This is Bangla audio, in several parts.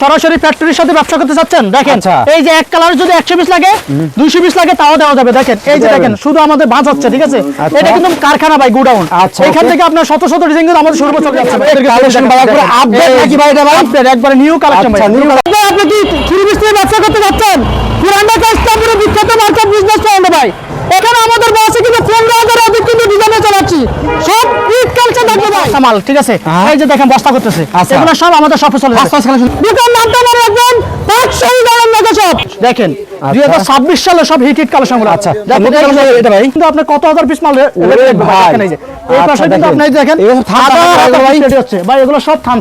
সরাসরি ফ্যাক্টরির সাথে ব্যবসা করতে চাচ্ছেন দেখেন এই যে এক কালার যদি 100 পিস লাগে 200 পিস লাগে তাও দেওয়া যাবে দেখেন এই যে দেখেন শুধু আমাদের ভাঁজ হচ্ছে ঠিক আছে এটা কিন্তু কারখানা ভাই গোডাউন এখান থেকে আপনার শত শত ডিজাইন কিন্তু আমাদের শুরু চলে যাচ্ছে ভাই কালেকশন ভাই পুরো আপডেট নাকি ভাই এটা ভাই আপডেট একবারে নিউ কালেকশন ভাই আপনি কি 3 পিস নিয়ে ব্যবসা করতে যাচ্ছেন পুরানা কাস্টমারের বিখ্যাত মার্কেট বিজনেস পয়েন্ট ভাই এখানে আমাদের বসে কিন্তু 15000 অধিক কিন্তু ডিজাইনে চালাচ্ছি সব ঈদ কালচার থাকবে ভাই সামাল ঠিক আছে এই যে দেখেন বস্তা করতেছে এগুলো সব আমাদের শপে চলে যাচ্ছে দোকান নামটা মনে রাখবেন 500 টাকার মধ্যে সব দেখেন 2026 সালে সব হিট কালেকশন গুলো আচ্ছা এটা ভাই কিন্তু আপনি কত হাজার পিস মাল দেখেন এই যে এই পাশে কিন্তু আপনি দেখেন রেডি হচ্ছে ভাই এগুলো সব থান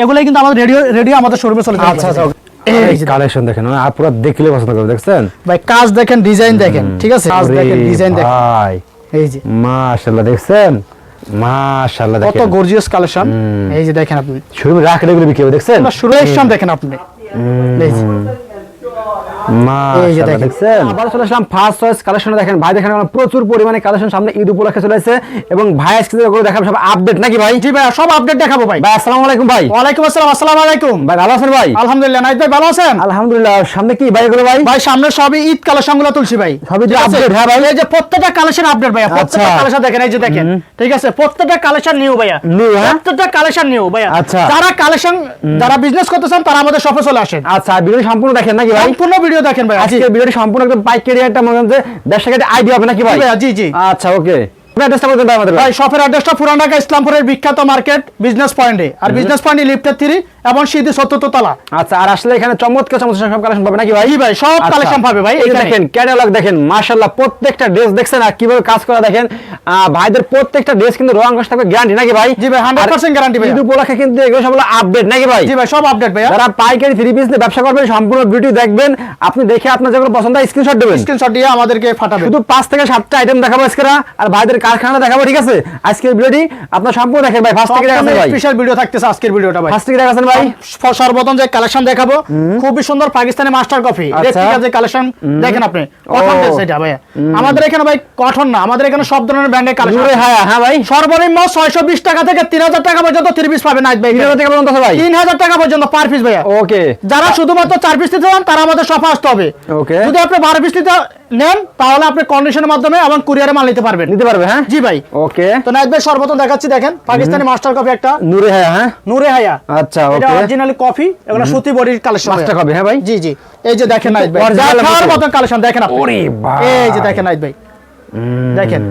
এগুলাই কিন্তু আমাদের রেডিও আমাদের শোরুমে চলে যাচ্ছে আচ্ছা এই কালেকশন দেখেন মানে পুরো দেখলে পছন্দ করবে দেখছেন ভাই কাজ দেখেন ডিজাইন দেখেন ঠিক আছে কাজ দেখেন ডিজাইন দেখেন ভাই এই যে মাশাআল্লাহ দেখছেন মাশাআল্লাহ দেখেন কত গর্জিয়াস কালেকশন এই যে দেখেন আপনি শুরু রাখলে এগুলো বিক্রি হবে দেখছেন সুরেশন দেখেন আপনি এই যে মাশাআল্লাহ দেখছেন আবার চলে আসলাম ফার্স্ট চয়েস কালেকশন দেখেন ভাই দেখেন আমরা প্রচুর পরিমাণে কালেকশন সামনে ঈদ উপলক্ষে চলে আসছে এবং ভাই আজকে যেগুলো দেখাবো সব আপডেট নাকি ভাই জি ভাই সব আপডেট দেখাবো ভাই ভাই আসসালামু আলাইকুম ভাই ওয়া আলাইকুম আসসালাম আসসালামু আলাইকুম ভাই ভালো আছেন ভাই আলহামদুলিল্লাহ নাইত ভাই ভালো আছেন আলহামদুলিল্লাহ সামনে কি ভাই এগুলো ভাই ভাই সামনে সবই ঈদ কালেকশন গুলো তুলছি ভাই সবই যে আপডেট হ্যাঁ ভাই এই যে প্রত্যেকটা কালেকশন আপডেট ভাই প্রত্যেকটা কালেকশন দেখেন এই যে দেখেন ঠিক আছে প্রত্যেকটা কালেকশন নিউ ভাইয়া প্রত্যেকটা কালেকশন নিউ ভাইয়া যারা কালেকশন যারা বিজনেস করতে চান তারা আমাদের শপে চলে আসেন আচ্ছা ভিডিও সম্পূর্ণ দেখেন নাকি ভাই সম্পূর্ণ ভিডিও দেখেন ভাই আজকে ভিডিওটি সম্পূর্ণ একদম পাইকারি একটা মনে হচ্ছে ব্যবসাকে আইডিয়া হবে নাকি ভাই জি জি আচ্ছা ওকে অ্যাড্রেসটা বলতে দাও আমাদের ভাই শপের অ্যাড্রেসটা পুরান ঢাকা ইসলামপুরের বিখ্যাত মার্কেট বিজনেস পয়েন্টে আর বিজনেস পয়েন্টে লিফটের 3 এবং সিঁড়ি 74 তলা আচ্ছা আর আসলে এখানে চমৎকার সব কালেকশন পাবে নাকি ভাই জি ভাই সব কালেকশন পাবে ভাই এই দেখেন ক্যাটালগ দেখেন মাশাআল্লাহ প্রত্যেকটা ড্রেস দেখছেন আর কিভাবে কাজ করা দেখেন ভাইদের প্রত্যেকটা ড্রেস কিন্তু রং কস থাকবে গ্যারান্টি নাকি ভাই জি ভাই 100% গ্যারান্টি ভাই ঈদ উপলক্ষে কিন্তু এগুলো সব আপডেট নাকি ভাই জি ভাই সব আপডেট ভাই যারা পাইকারি 3 পিস নিয়ে ব্যবসা করবেন সম্পূর্ণ ভিডিও দেখবেন আপনি দেখে আপনার যেগুলো পছন্দ হয় স্ক্রিনশট দিবেন স্ক্রিনশট দিয়ে আমাদেরকে পাঠাবেন শুধু 5 থেকে 7টা আইটেম দেখাবো আজকে আর ভাইদের কারখানা দেখাবো ঠিক আছে আজকের ভিডিওটি আপনার সম্পূর্ণ দেখেন ভাই ফার্স্ট থেকে দেখাছেন ভাই স্পেশাল ভিডিও থাকতেছে আজকের ভিডিওটা ভাই ফার্স্ট থেকে দেখাছেন ভাই সর্বপ্রথম যে কালেকশন দেখাবো খুবই সুন্দর পাকিস্তানি মাস্টার কফি রেপ্লিকা যে কালেকশন দেখেন আপনি কটন ড্রেস এটা ভাই আমাদের এখানে ভাই কটন না আমাদের এখানে সব ধরনের ব্র্যান্ডের কালেকশন হ্যাঁ ভাই সর্বনিম্ন 620 টাকা থেকে 3000 টাকা পর্যন্ত 3 পিস পাবেন নাইট ভাই 3000 টাকা পর্যন্ত আছে ভাই 3000 টাকা পর্যন্ত পার পিস ভাই ওকে যারা শুধুমাত্র 4 পিস নিতে চান তারা আমাদের শপে আসতে হবে ওকে যদি আপনি 12 পিস নিতে নেন তাহলে আপনি কন্ডিশনের মাধ্যমে এবং কুরিয়ারে মাল নিতে পারবেন হ্যাঁ জি ভাই ওকে তো নাইট ভাই সর্বপ্রথম দেখাচ্ছি দেখেন পাকিস্তানি মাস্টার কফি একটা নূরে হায়া হ্যাঁ নূরে হায়া আচ্ছা ওকে এটা অরিজিনালি কফি এগুলো সুতি বডির কালেকশন মাস্টার কফি হ্যাঁ ভাই জি জি এই যে দেখেন নাইট ভাই দেখার মত কালেকশন দেখেন আপনি ওরে ভাই এই যে দেখেন নাইট ভাই দেখেন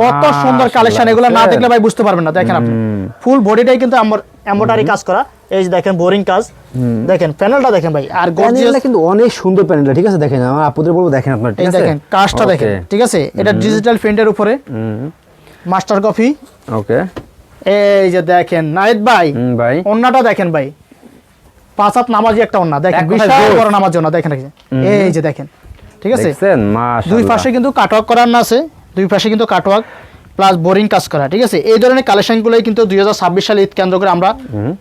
কত সুন্দর কালেকশন এগুলো না দেখলে ভাই বুঝতে পারবেন না দেখেন আপনি ফুল বডিটাই কিন্তু এমব্রয়ডারি কাজ করা এই যে দেখেন বোরিং কাজ দেখেন প্যানেলটা দেখেন ভাই আর গর্জিয়াস কিন্তু অনেক সুন্দর প্যানেলটা ঠিক আছে দেখেন আমার আপুদের বলবো দেখেন আপনারা ঠিক আছে দেখেন কাজটা দেখেন ঠিক আছে এটা ডিজিটাল প্রিন্টের উপরে মাস্টার কফি ওকে এই যে দেখেন নাইট ভাই ভাই ওন্নাটা দেখেন ভাই 5 হাত নামাজি একটা ওন্না দেখেন বিশাল বড় নামাজি ওন্না দেখেন এই যে দেখেন ঠিক আছে দেখছেন মাশাআল্লাহ দুই পাশে কিন্তু কাটওয়ার্ক করার না আছে দুই পাশে কিন্তু কাটওয়ার্ক প্লাস বোরিং কাজ করা ঠিক আছে এই ধরনের কালেকশনগুলোই কিন্তু 2026 সালে ঈদ কেন্দ্র করে আমরা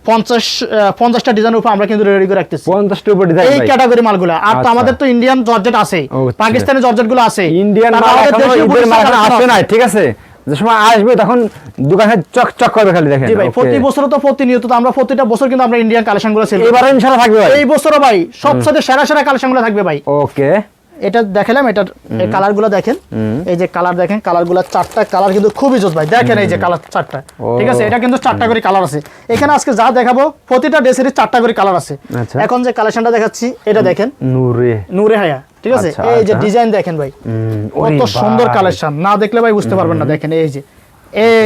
50টা ডিজাইনের উপর আমরা কিন্তু রেডি করে রাখতেছি 50টা উপর ডিজাইন এই ক্যাটাগরি মালগুলো আর তো আমাদের তো ইন্ডিয়ান জর্জেট আছে পাকিস্তানি জর্জেটগুলো আছে ইন্ডিয়ান মাল ঈদের মাল আসে না ঠিক আছে যে সময় আসবে তখন দোকানে চকচক করবে খালি দেখেন জি ভাই প্রতি বছর তো প্রতিনিয়ত তো আমরা প্রতিটা বছর কিন্তু আমরা ইন্ডিয়ান কালেকশনগুলো সেল এবারে ইনশাআল্লাহ থাকবে ভাই এই বছরও ভাই সবচেয়ে সেরা কালেকশনগুলো থাকবে ভাই ওকে এটা দেখালাম এটার কালারগুলো দেখেন এই যে কালার দেখেন কালারগুলো 4টা কালার কিন্তু খুবই জোস ভাই দেখেন এই যে কালার 4টা ঠিক আছে এটা কিন্তু 4টা করে কালার আছে এখানে আজকে যা দেখাবো প্রতিটা ড্রেসেরই 4টা করে কালার আছে এখন যে কালেকশনটা দেখাচ্ছি এটা দেখেন নূরে হায়া ঠিক আছে এই যে ডিজাইন দেখেন ভাই কত সুন্দর কালেকশন না দেখলে ভাই বুঝতে পারবেন না দেখেন এই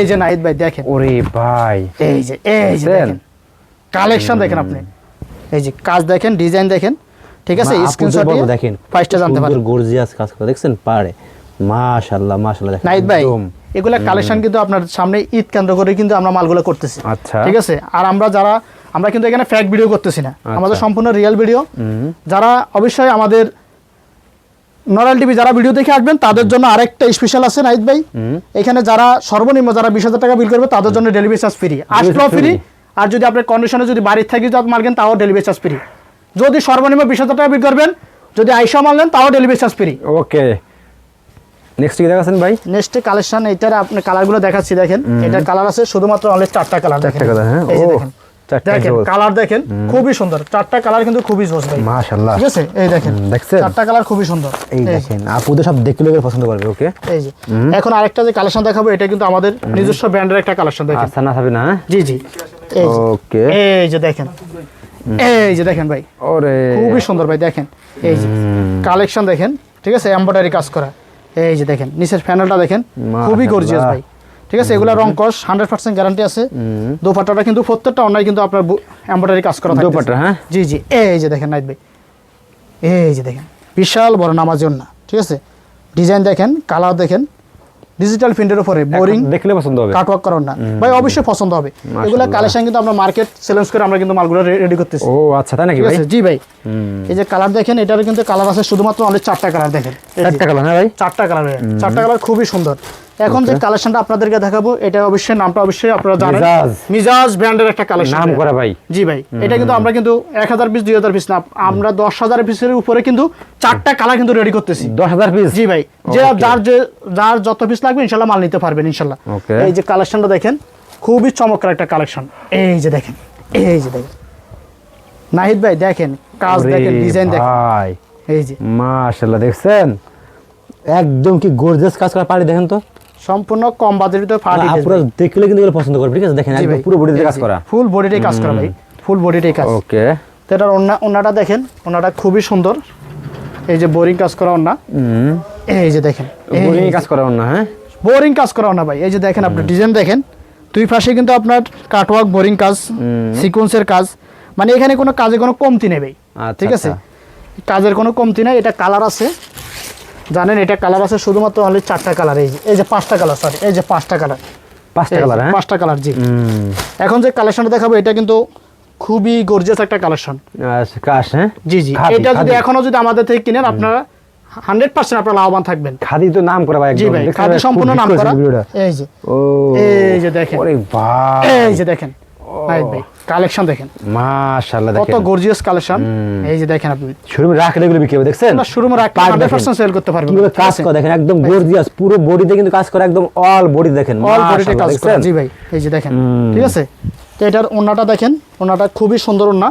যে নাহিদ ভাই দেখেন ওরে ভাই এই যে দেখেন কালেকশন দেখেন আপনি এই যে কাজ দেখেন ডিজাইন দেখেন ঠিক আছে স্ক্রিনশট দিয়ে দেখেন প্রাইসটা জানতে পারেন গর্জিয়াস কাজ করে দেখছেন পারে মাশাআল্লাহ দেখেন নাইট ভাই এগুলা কালেকশন কিন্তু আপনার সামনে ঈদ কেন্দ্র করে কিন্তু আমরা মালগুলো করতেছি আচ্ছা ঠিক আছে আর আমরা কিন্তু এখানে ফেক ভিডিও করতেছি না আমাদের সম্পূর্ণ রিয়েল ভিডিও যারা অবশ্যই আমাদের নরাল টিভি যারা ভিডিও দেখে আসবেন তাদের জন্য আরেকটা স্পেশাল আছে নাইট ভাই এখানে যারা সর্বনিম্ন যারা 20000 টাকা বিল করবে তাদের জন্য ডেলিভারি চার্জ ফ্রি আসলো ফ্রি আর যদি আপনার কন্ডিশনে যদি বাড়ির থেকে যদি মাল কেন তাও ডেলিভারি চার্জ ফ্রি যদি সর্বনিম্ন 20000 টাকা বিল করবেন যদি আইসা মাল নেন তাও delivery charge free okay next কি দেখাছেন ভাই নেক্সট কালেকশন এইটার আপনি কালারগুলো দেখাচ্ছি দেখেন এটার কালার আছে শুধুমাত্র অনলি 4টা কালার দেখেন 4টা কালার হ্যাঁ এই যে দেখেন চারটা দেখেন জোস। কালার দেখেন খুবই সুন্দর, চারটা কালার কিন্তু খুবই জোস ভাই, মাশাআল্লাহ। ঠিক আছে এই দেখেন দেখছেন? চারটা কালার খুবই সুন্দর। এই দেখেন আপুদের সব দেখলে পছন্দ করবে। ওকে, এই যে এখন আরেকটা যে কালেকশন দেখাবো, এটা কিন্তু আমাদের নিজস্ব ব্র্যান্ডের একটা কালেকশন দেখেন। আচ্ছা না থাকবে না। জি জি, এই যে ওকে, এই যে দেখেন, এই যে দেখেন ভাই ওরে খুবই সুন্দর ভাই, দেখেন এই যে কালেকশন দেখেন, ঠিক আছে এমব্রয়ডারি কাজ করা। এই যে দেখেন নিচের প্যানেলটা দেখেন খুবই গর্জিয়াস ভাই, ঠিক আছে এগুলা রং কস 100% গ্যারান্টি আছে। দোপাট্টাটা কিন্তু প্রত্যেকটা অন্যায় কিন্তু আপনার এমব্রয়ডারি কাজ করা থাকবে। দোপাট্টা, হ্যাঁ জি জি, এই যে দেখেন নাইট ভাই, এই যে দেখেন বিশাল বড় নামাজ জন্য, ঠিক আছে ডিজাইন দেখেন, কালার দেখেন, ডিজিটাল প্রিন্টের উপরে বোরিং দেখলে পছন্দ হবে, কাটওয়ার্ক করার না ভাই, অবশ্যই পছন্দ হবে। এগুলা কালেকশন কিন্তু আমরা মার্কেট সেলেন্স করে আমরা কিন্তু মালগুলো রেডি করতেছি। ও আচ্ছা, তাই নাকি ঠিক ভাই? আছে জি ভাই, এই যে কালার দেখেন, এটার কিন্তু কালার আছে শুধুমাত্র অনলি 4টা কালার দেখেন, এই যে 4টা কালার, হ্যাঁ ভাই 4টা কালার, 4টা কালার খুবই সুন্দর। এখন যে কালেকশনটা আপনাদেরকে দেখাবো, এটা অবশ্যই নামটা অবশ্যই আপনারা জানেন, মিজাজ। মিজাজ ব্র্যান্ডের একটা কালেকশন নাম করা ভাই। জি ভাই, এটা কিন্তু আমরা কিন্তু 1000 পিস 2000 পিস না, আমরা 10000 পিসের উপরে কিন্তু 4টা কালার কিন্তু রেডি করতেছি। 10,000 পিস? জি ভাই, যে যার যত পিস লাগবে ইনশাআল্লাহ মাল নিতে পারবেন ইনশাআল্লাহ। ওকে, এই যে কালেকশনটা দেখেন খুবই চমৎকার একটা কালেকশন। এই যে দেখেন, এই যে দেখেন নাহিদ ভাই দেখেন কাজ দেখেন, ডিজাইন দেখেন, ভাই এই যে মাশাআল্লাহ দেখছেন একদম কি গর্জিয়াস কাজ করা পারি, দেখেন তো সম্পূর্ণ কম বাজেটের ভিতরে ফাটি আপুরা দেখলে কিন্তু এগুলো পছন্দ করবে। ঠিক আছে দেখেন একদম পুরো বডিতে কাজ করা, ফুল বডিতে কাজ করা ভাই, ফুল বডিতে কাজ। ওকে, তো এটার ওন্নাটা দেখেন, ওন্নাটা খুবই সুন্দর, এই যে বোরিং কাজ করা ওন্না, এই যে দেখেন বোরিং কাজ করা না, হ্যাঁ বোরিং কাজ করা ওন্না ভাই। এই যে দেখেন আপনি ডিজাইন দেখেন, দুই পাশে কিন্তু আপনার কাটওয়ার্ক বোরিং কাজ, সিকোয়েন্সের কাজ, মানে এখানে কোনো কাজে কোনো কমতি নেই ভাই, আচ্ছা, ঠিক আছে কাজের কোনো কমতি নাই। এটা কালার আছে জানেন, এটা কালার আছে শুধুমাত্র অনলি 4টা কালার, এই যে 5টা কালার, সরি এই যে 5টা কালার, 5টা কালার, হ্যাঁ 5টা কালার জি। এখন যে কালেকশনটা দেখাবো, এটা কিন্তু খুবই গর্জিয়াস একটা কালেকশন। আচ্ছা কাশ, হ্যাঁ জি জি, খাদি, এটা যদি খাদি। এখনো যদি আমাদের থেকে কিনেন আপনারা 100% আপনারা লাভবান থাকবেন। খাদি তো নাম করা ভাই জি একদম, ভাই, দেখছেন খাদি ভাই, সম্পূর্ণ খুব নাম hit করা। করেছে ভিডিওটা। এই যে ও এই যে দেখেন, ওরে ভাই, এই যে দেখেন নাহিদ ভাই কালেকশন দেখেন মাশাআল্লাহ কত দেখেন গর্জিয়াস কালেকশন। এই যে দেখেন আপনি শোরুমে রাখলে এগুলো বিক্রি হবে, দেখছেন আমরা শোরুমে রাখলে 100% সেল করতে পারবেন। কিভাবে কাজ করে দেখেন, একদম গর্জিয়াস পুরো বডিতে কিন্তু কাজ করে, একদম অল বডি দেখেন, অল বডিতে মাশাআল্লাহ, কাজ করা দেখছেন? জি ভাই, এই যে দেখেন ঠিক আছে। তো এটার ওন্নাটা দেখেন, ওন্নাটা খুবই সুন্দর ওন্না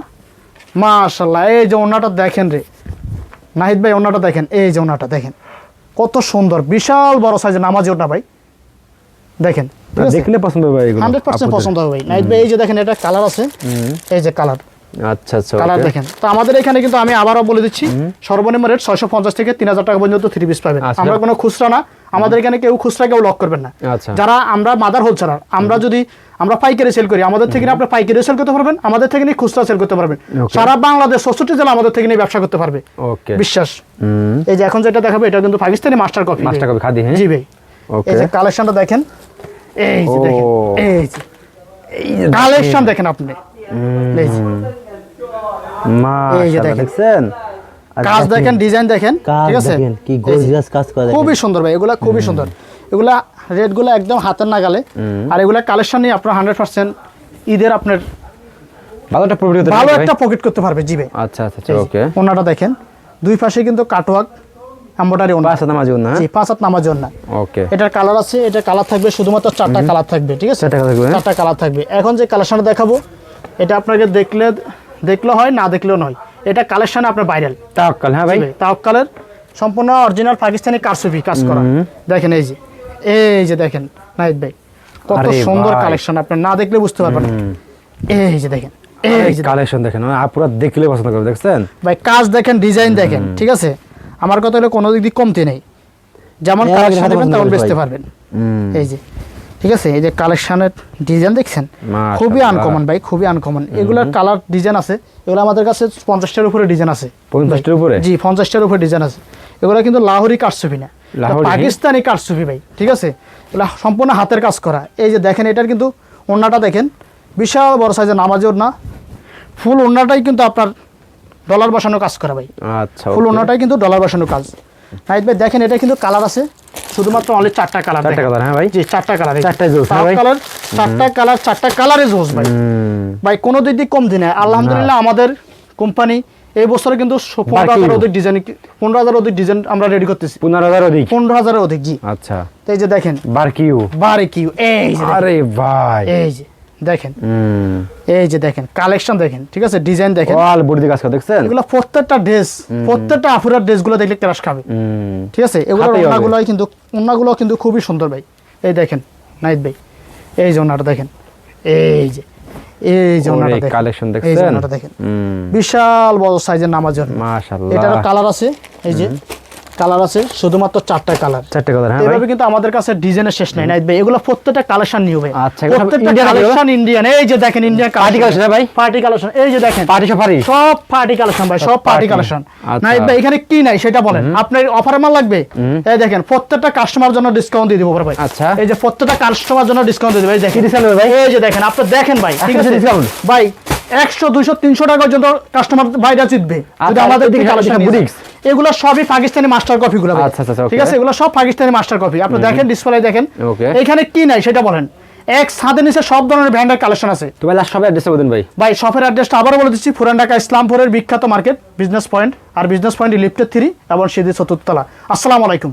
মাশাআল্লাহ। এই যে ওন্নাটা দেখেন রে নাহিদ ভাই, ওন্নাটা দেখেন, এই যে ওন্নাটা দেখেন কত সুন্দর, বিশাল বড় সাইজের নামাজি ওন্না ভাই, দেখেন ঠিক আছে? দেখলে পছন্দ হবে এগুলো 100% পছন্দ হবে ভাই। নাহিদ ভাই এই যে দেখেন, এটা কালার আছে, এই যে কালার, আচ্ছা আচ্ছা, কালার okay. দেখেন। তো আমাদের এখানে কিন্তু আমি আবারও বলে দিচ্ছি, সর্বনিম্ন রেট 650 থেকে 3000 টাকা পর্যন্ত 3 পিস পাবেন। আচ্ছা। আমরা কোনো খুচরা না, আমাদের এখানে কেউ খুচরা কেউ লক করবেন না। আচ্ছা। যারা আমরা মাদার হোলসেলার, আমরা যদি আমরা পাইকারি সেল করি, আমাদের থেকে আপনি পাইকারি সেল করতে পারবেন, আমাদের থেকে নিয়ে খুচরা সেল করতে পারবেন। Okay. সারা বাংলাদেশ 64 জেলা আমাদের থেকে নিয়ে ব্যবসা করতে পারবে, ওকে, বিশ্বাস। এই যে এখন যেটা দেখাবো, এটা কিন্তু Pakistani master copy, master copy khadi, হ্যাঁ জি ভাই। ওকে, এই যে কালেকশনটা দেখেন, এই যে দেখেন, ও। এই যে কালেকশন দেখেন আপনি, এই যে মাশাআল্লাহ দেখেন। দেখছেন কাজ দেখেন, ডিজাইন দেখেন, কাজ ঠিক আছে দেখেন কি এই যে, গর্জিয়াস কাজ করা দেখেন, খুবই সুন্দর ভাই, এগুলা খুবই সুন্দর, এগুলা রেটগুলো একদম হাতের নাগালে। আর এগুলা কালেকশন নিয়ে আপনার 100% ঈদের আপনার ভালো একটা প্রফিট হতে ভালো পারে একটা পকেট করতে পারবে জি ভাই। আচ্ছা আচ্ছা, ওকে, ওনাটা দেখেন, দুই পাশে কিন্তু কাটওয়ার্ক এমব্রয়ডারি ওনা, পাঁচ নামাজ না, জি 5 হাত নামাজ ওনা। ওকে, এটার কালার আছে, এটা কালার থাকবে শুধুমাত্র 4টা কালার থাকবে, ঠিক আছে 4টা থাকবে, 4টা কালার থাকবে। এখন যে কালেকশনটা দেখাবো, এটা আপনাকে দেখলে হয়, না দেখলেও নয়, এটা কালেকশনে আপনার ভাইরাল। তাওয়াক্কাল, হ্যাঁ ভাই তাওয়াক্কালের সম্পূর্ণ অরিজিনাল পাকিস্তানি কারসুফি কাজ করা, দেখেন এই যে দেখেন নাহিদ ভাই কত আরে সুন্দর ভাই। কালেকশন, আপনি না দেখলে বুঝতে পারবেন না। এই যে দেখেন, এই যে কালেকশন দেখেন, আপুরা দেখলে পছন্দ করবে, দেখছেন ভাই কাজ দেখেন, ডিজাইন দেখেন, ঠিক আছে। আমার কথা হলো কোনো দিক দিয়ে কমতি নেই, যেমন এক কালেকশন হাতে নেবেন পছন্দ তেমন করবে বেচতে ভাই। পারবেন। এই যে ঠিক আছে, এই যে কালেকশনের ডিজাইন দেখছেন, মাশাআল্লাহ। খুবই আনকমন ভাই, খুবই আনকমন। এগুলোর কালার ডিজাইন আছে, এগুলো আমাদের কাছে 50টার উপরে ডিজাইন আছে। 50টার উপরে? জি 50টার উপরে ডিজাইন আছে। এগুলো কিন্তু লাহোরি কারসুফি না, এটা লাহোরি? পাকিস্তানি কারসুফি ভাই, ঠিক আছে। এগুলো সম্পূর্ণ হাতের কাজ করা। এই যে দেখেন, এটার কিন্তু ওড়নাটা দেখেন, বিশাল বড় সাইজের নামাজি ওড়না, ফুল ওড়নাটাই কিন্তু আপনার ডলার বসানো কাজ করা ভাই, আচ্ছা, ফুল ওড়নাটাই কিন্তু ডলার বসানো কাজ। নাহিদ ভাই দেখেন, এটা কিন্তু কালার আছে শুধুমাত্র অনলি 4টা কালার, 4টা কালার, হ্যাঁ ভাই জি 4টা কালার, 4টাই জোস, হ্যাঁ ভাই? কালার 4টা কালার, 4টা কালারে জোস ভাই। ভাই কোনো দিক দিয়ে কম দিনে আলহামদুলিল্লাহ আমাদের কোম্পানি এই বছরে কিন্তু 15,000 অধিক ডিজাইন, 15,000 অধিক ডিজাইন আমরা রেডি করতেছি, 15,000 অধিক, 15,000 অধিক জি। আচ্ছা, তো এই যে দেখেন বারকিউ, বারে কিউ, এই যে দেখেন, আরে ভাই এই যে দেখেন এই যে দেখেন কালেকশন দেখেন, ঠিক আছে, ডিজাইন দেখেন, অল বডি কাজ করা দেখছেন, এগুলো প্রত্যেকটা ড্রেস, প্রত্যেকটা আফুরার ড্রেসগুলো দেখলে ক্রাশ খাবে, ঠিক আছে। এগুলো ওন্নাগুলো কিন্তু খুবই সুন্দর ভাই। এই দেখেন নাইট ভাই, এই যে ওন্নাটা দেখেন, এই যে ওন্নাটা দেখেন, কালেকশন দেখছেন, এই যে ওন্নাটা দেখেন, বিশাল বড় সাইজের নামার জন্য। মাশাআল্লাহ, এটারও কালার আছে, এই যে কালার আছে শুধুমাত্র 4টা কালার, 4টা কালার। হ্যাঁ এভাবে কিন্তু আমাদের কাছে ডিজাইনের শেষ নাই নাইট ভাই। এগুলো প্রত্যেকটা কালেকশন নিউ ভাই, আচ্ছা, এগুলো সব প্রত্যেকটা ইন্ডিয়ান কালেকশন ইন্ডিয়ান। এই যে দেখেন ইন্ডিয়ান পার্টি কালেকশন ভাই, পার্টি কালেকশন, এই যে দেখেন পার্টি সাফারি সব পার্টি কালেকশন ভাই, সব পার্টি কালেকশন। নাইট ভাই এখানে কি নাই সেটা বলেন, আপনার অফার মাল লাগবে? এই দেখেন প্রত্যেকটা কাস্টমার জন্য ডিসকাউন্ট দিয়ে দিব ভাই। আচ্ছা, এই যে প্রত্যেকটা কাস্টমার জন্য ডিসকাউন্ট দিয়ে দিব। এই দেখেন ডিসকাউন্ট ভাই, এই যে দেখেন, আপনি দেখেন ভাই, ঠিক আছে ডিসকাউন্ট ভাই 100 200 300 টাকা পর্যন্ত কাস্টমার ভাইরা জিতবে যদি আমাদের দিকে কালেকশন বুটিক্স। এগুলো সবই পাকিস্তানি মাস্টার কপি গুলো, আচ্ছা আচ্ছা, ঠিক আছে, এগুলো সব পাকিস্তানি মাস্টার কপি। আপনি দেখেন ডিসপ্লে দেখেন, এখানে কি নাই সেটা বলেন। এক ছাদের নিচে সব ধরনের ব্র্যান্ডের কালেকশন আছে। তো ভাই লাস্ট শপের অ্যাড্রেসটা বলুন ভাই। ভাই শপের অ্যাড্রেসটা আবারও বলে দিচ্ছি, পুরান ঢাকা ইসলামপুরের বিখ্যাত মার্কেট বিজনেস পয়েন্ট, আর বিজনেস পয়েন্ট লিফটের 3 এবং সিঁড়ি 4th তলা। আসসালামু আলাইকুম।